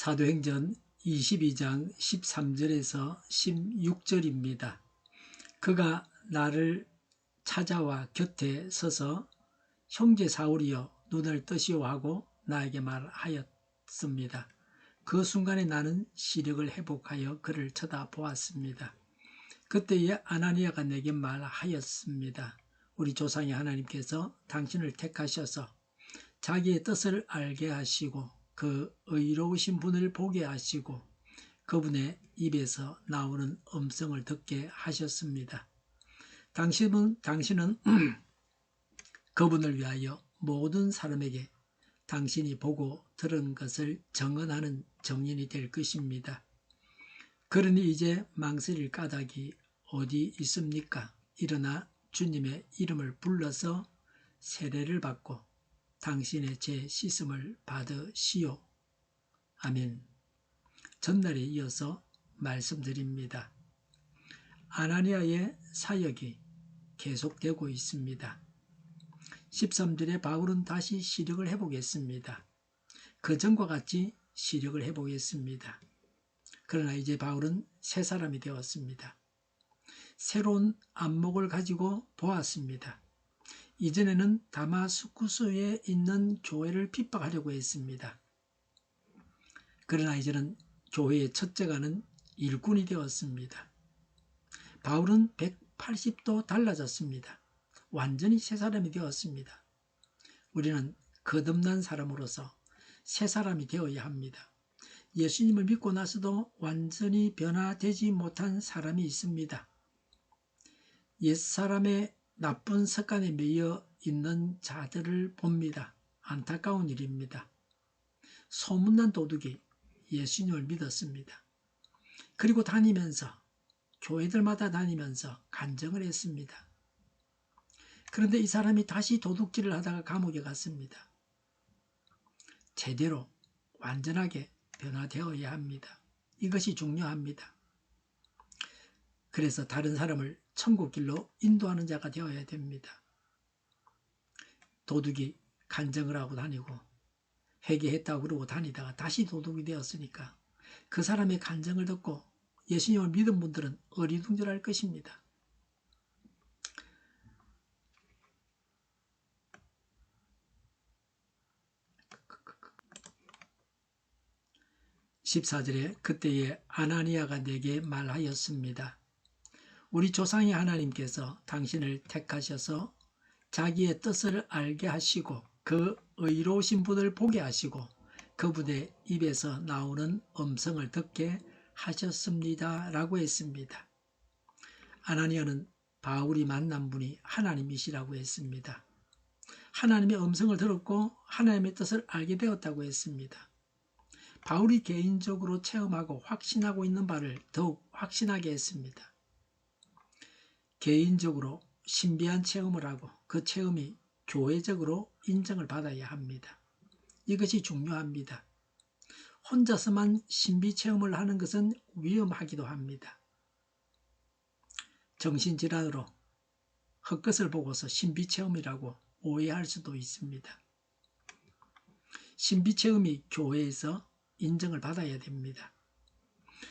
사도행전 22장 13절에서 16절입니다. 그가 나를 찾아와 곁에 서서 형제 사울이여 눈을 뜨시오 하고 나에게 말하였습니다. 그 순간에 나는 시력을 회복하여 그를 쳐다보았습니다. 그때에 아나니아가 내게 말하였습니다. 우리 조상의 하나님께서 당신을 택하셔서 자기의 뜻을 알게 하시고 그 의로우신 분을 보게 하시고 그분의 입에서 나오는 음성을 듣게 하셨습니다. 당신은 그분을 위하여 모든 사람에게 당신이 보고 들은 것을 증언하는 증인이 될 것입니다. 그러니 이제 망설일 까닭이 어디 있습니까? 일어나 주님의 이름을 불러서 세례를 받고 당신의 죄 씻음을 받으시오. 아멘. 전날에 이어서 말씀드립니다. 아나니아의 사역이 계속되고 있습니다. 13절에 바울은 다시 시력을 회복했습니다. 그 전과 같이 시력을 회복했습니다. 그러나 이제 바울은 새 사람이 되었습니다. 새로운 안목을 가지고 보았습니다. 이전에는 다마스쿠스에 있는 교회를 핍박하려고 했습니다. 그러나 이제는 교회의 첫째가는 일꾼이 되었습니다. 바울은 180도 달라졌습니다. 완전히 새 사람이 되었습니다. 우리는 거듭난 사람으로서 새 사람이 되어야 합니다. 예수님을 믿고 나서도 완전히 변화되지 못한 사람이 있습니다. 옛사람의 나쁜 습관에 매여 있는 자들을 봅니다. 안타까운 일입니다. 소문난 도둑이 예수님을 믿었습니다. 그리고 교회들마다 다니면서 간증을 했습니다. 그런데 이 사람이 다시 도둑질을 하다가 감옥에 갔습니다. 제대로 완전하게 변화되어야 합니다. 이것이 중요합니다. 그래서 다른 사람을 천국길로 인도하는 자가 되어야 됩니다. 도둑이 간증을 하고 다니고 회개했다고 그러고 다니다가 다시 도둑이 되었으니까 그 사람의 간증을 듣고 예수님을 믿은 분들은 어리둥절할 것입니다. (14절에) 그때에 아나니아가 내게 말하였습니다. 우리 조상의 하나님께서 당신을 택하셔서 자기의 뜻을 알게 하시고 그 의로우신 분을 보게 하시고 그분의 입에서 나오는 음성을 듣게 하셨습니다. 라고 했습니다. 아나니아는 바울이 만난 분이 하나님이시라고 했습니다. 하나님의 음성을 들었고 하나님의 뜻을 알게 되었다고 했습니다. 바울이 개인적으로 체험하고 확신하고 있는 바를 더욱 확신하게 했습니다. 개인적으로 신비한 체험을 하고 그 체험이 교회적으로 인정을 받아야 합니다. 이것이 중요합니다. 혼자서만 신비 체험을 하는 것은 위험하기도 합니다. 정신질환으로 헛것을 보고서 신비 체험이라고 오해할 수도 있습니다. 신비 체험이 교회에서 인정을 받아야 됩니다.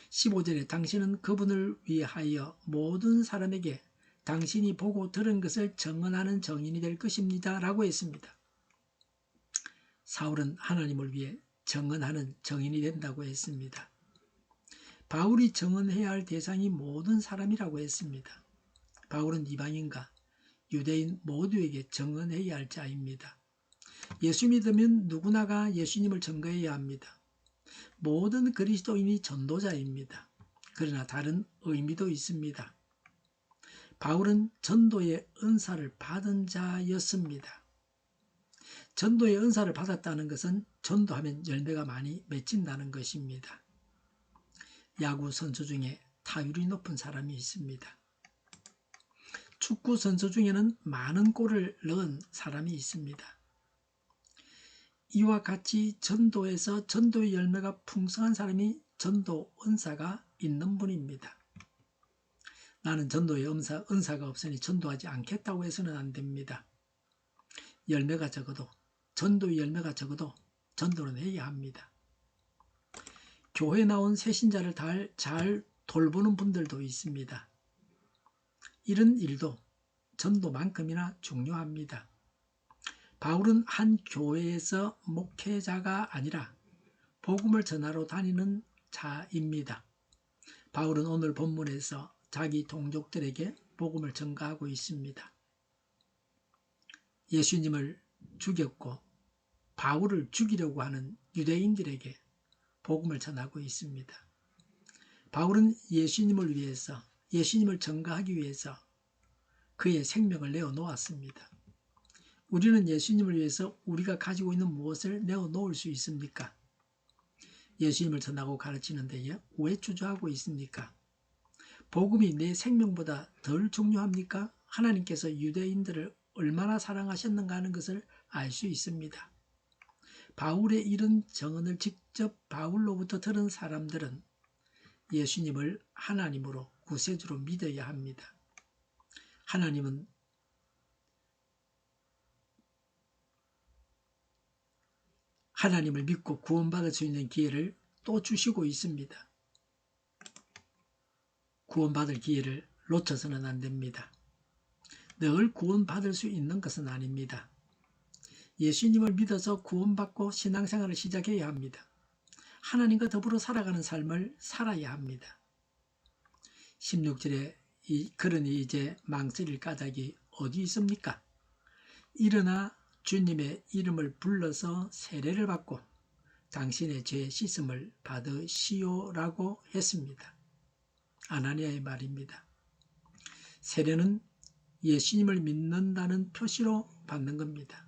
15절에 당신은 그분을 위하여 모든 사람에게 당신이 보고 들은 것을 증언하는 증인이 될 것입니다. 라고 했습니다. 사울은 하나님을 위해 증언하는 증인이 된다고 했습니다. 바울이 증언해야 할 대상이 모든 사람이라고 했습니다. 바울은 이방인과 유대인 모두에게 증언해야 할 자입니다. 예수 믿으면 누구나가 예수님을 증거해야 합니다. 모든 그리스도인이 전도자입니다. 그러나 다른 의미도 있습니다. 바울은 전도의 은사를 받은 자였습니다. 전도의 은사를 받았다는 것은 전도하면 열매가 많이 맺힌다는 것입니다. 야구 선수 중에 타율이 높은 사람이 있습니다. 축구 선수 중에는 많은 골을 넣은 사람이 있습니다. 이와 같이 전도에서 전도의 열매가 풍성한 사람이 전도 은사가 있는 분입니다. 나는 전도의 은사가 없으니 전도하지 않겠다고 해서는 안 됩니다. 열매가 적어도 전도의 열매가 적어도 전도는 해야 합니다. 교회에 나온 새신자를 잘 돌보는 분들도 있습니다. 이런 일도 전도만큼이나 중요합니다. 바울은 한 교회에서 목회자가 아니라 복음을 전하러 다니는 자입니다. 바울은 오늘 본문에서 자기 동족들에게 복음을 전가하고 있습니다. 예수님을 죽였고 바울을 죽이려고 하는 유대인들에게 복음을 전하고 있습니다. 바울은 예수님을 위해서, 예수님을 전가하기 위해서 그의 생명을 내어놓았습니다. 우리는 예수님을 위해서 우리가 가지고 있는 무엇을 내어놓을 수 있습니까? 예수님을 전하고 가르치는 데에 왜 주저하고 있습니까? 복음이 내 생명보다 덜 중요합니까? 하나님께서 유대인들을 얼마나 사랑하셨는가 하는 것을 알 수 있습니다. 바울의 이런 정언을 직접 바울로부터 들은 사람들은 예수님을 하나님으로 구세주로 믿어야 합니다. 하나님을 믿고 구원받을 수 있는 기회를 또 주시고 있습니다. 구원받을 기회를 놓쳐서는 안 됩니다. 늘 구원받을 수 있는 것은 아닙니다. 예수님을 믿어서 구원받고 신앙생활을 시작해야 합니다. 하나님과 더불어 살아가는 삶을 살아야 합니다. 16절에 그러니 이제 망설일 까닭이 어디 있습니까? 일어나 주님의 이름을 불러서 세례를 받고 당신의 죄 씻음을 받으시오라고 했습니다. 아나니아의 말입니다. 세례는 예수님을 믿는다는 표시로 받는 겁니다.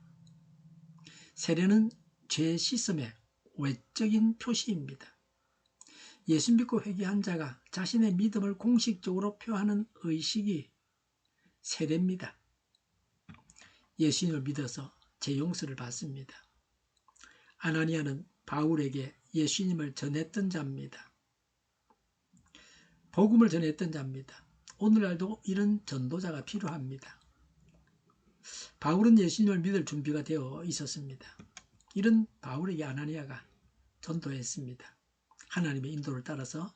세례는 죄 씻음의 외적인 표시입니다. 예수 믿고 회개한 자가 자신의 믿음을 공식적으로 표하는 의식이 세례입니다. 예수님을 믿어서 죄 용서를 받습니다. 아나니아는 바울에게 예수님을 전했던 자입니다. 복음을 전했던 자입니다. 오늘날도 이런 전도자가 필요합니다. 바울은 예수님을 믿을 준비가 되어 있었습니다. 이런 바울에게 아나니아가 전도했습니다. 하나님의 인도를 따라서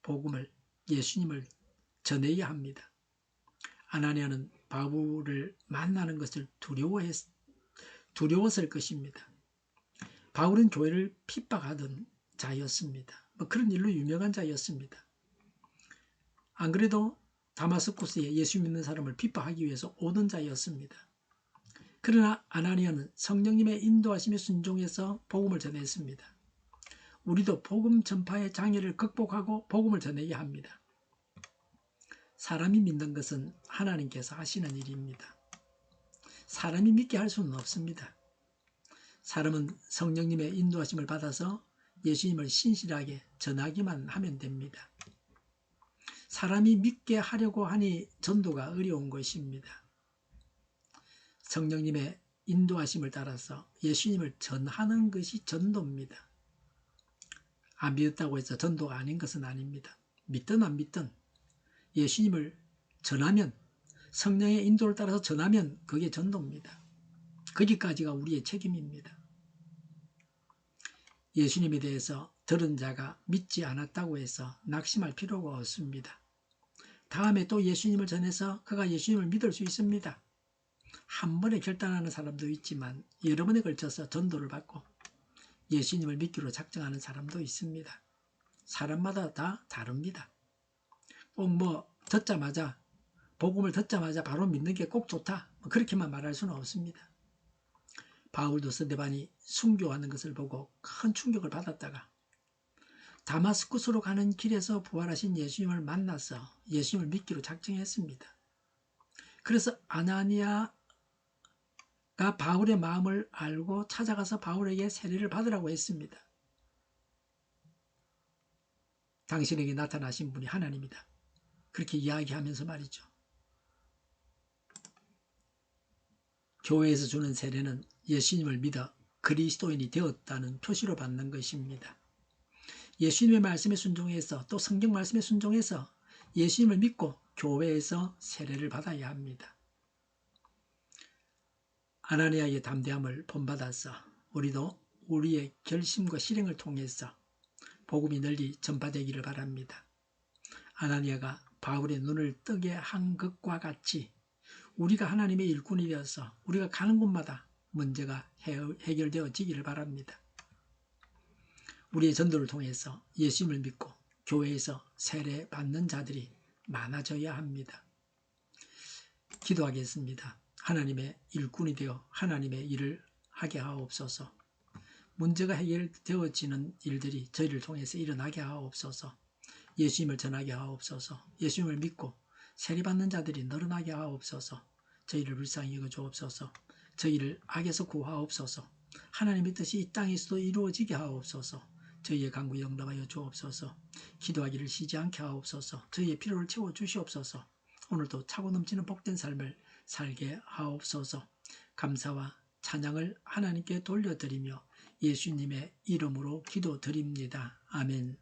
복음을, 예수님을 전해야 합니다. 아나니아는 바울을 만나는 것을 두려웠을 것입니다. 바울은 교회를 핍박하던 자였습니다. 그런 일로 유명한 자였습니다. 안 그래도 다마스쿠스에 예수 믿는 사람을 핍박하기 위해서 오던 자였습니다. 그러나 아나니아는 성령님의 인도하심에 순종해서 복음을 전했습니다. 우리도 복음 전파의 장애를 극복하고 복음을 전해야 합니다. 사람이 믿는 것은 하나님께서 하시는 일입니다. 사람이 믿게 할 수는 없습니다. 사람은 성령님의 인도하심을 받아서 예수님을 신실하게 전하기만 하면 됩니다. 사람이 믿게 하려고 하니 전도가 어려운 것입니다. 성령님의 인도하심을 따라서 예수님을 전하는 것이 전도입니다. 안 믿었다고 해서 전도가 아닌 것은 아닙니다. 믿든 안 믿든 예수님을 전하면, 성령의 인도를 따라서 전하면 그게 전도입니다. 거기까지가 우리의 책임입니다. 예수님에 대해서 들은 자가 믿지 않았다고 해서 낙심할 필요가 없습니다. 다음에 또 예수님을 전해서 그가 예수님을 믿을 수 있습니다. 한 번에 결단하는 사람도 있지만 여러 번에 걸쳐서 전도를 받고 예수님을 믿기로 작정하는 사람도 있습니다. 사람마다 다 다릅니다. 꼭 복음을 듣자마자 바로 믿는 게 꼭 좋다, 그렇게만 말할 수는 없습니다. 바울도 스데반이 순교하는 것을 보고 큰 충격을 받았다가 다마스쿠스로 가는 길에서 부활하신 예수님을 만나서 예수님을 믿기로 작정했습니다. 그래서 아나니아가 바울의 마음을 알고 찾아가서 바울에게 세례를 받으라고 했습니다. 당신에게 나타나신 분이 하나님이다, 그렇게 이야기하면서 말이죠. 교회에서 주는 세례는 예수님을 믿어 그리스도인이 되었다는 표시로 받는 것입니다. 예수님의 말씀에 순종해서, 또 성경 말씀에 순종해서 예수님을 믿고 교회에서 세례를 받아야 합니다. 아나니아의 담대함을 본받아서 우리도 우리의 결심과 실행을 통해서 복음이 널리 전파되기를 바랍니다. 아나니아가 바울의 눈을 뜨게 한 것과 같이 우리가 하나님의 일꾼이 되어서 우리가 가는 곳마다 문제가 해결되어지기를 바랍니다. 우리의 전도를 통해서 예수님을 믿고 교회에서 세례 받는 자들이 많아져야 합니다. 기도하겠습니다. 하나님의 일꾼이 되어 하나님의 일을 하게 하옵소서. 문제가 해결되어지는 일들이 저희를 통해서 일어나게 하옵소서. 예수님을 전하게 하옵소서. 예수님을 믿고 세례받는 자들이 늘어나게 하옵소서. 저희를 불쌍히 여겨 주옵소서. 저희를 악에서 구하옵소서. 하나님의 뜻이 이 땅에서도 이루어지게 하옵소서. 저희의 간구에 응답하여 주옵소서. 기도하기를 쉬지 않게 하옵소서. 저희의 필요를 채워 주시옵소서. 오늘도 차고 넘치는 복된 삶을 살게 하옵소서. 감사와 찬양을 하나님께 돌려드리며 예수님의 이름으로 기도드립니다. 아멘.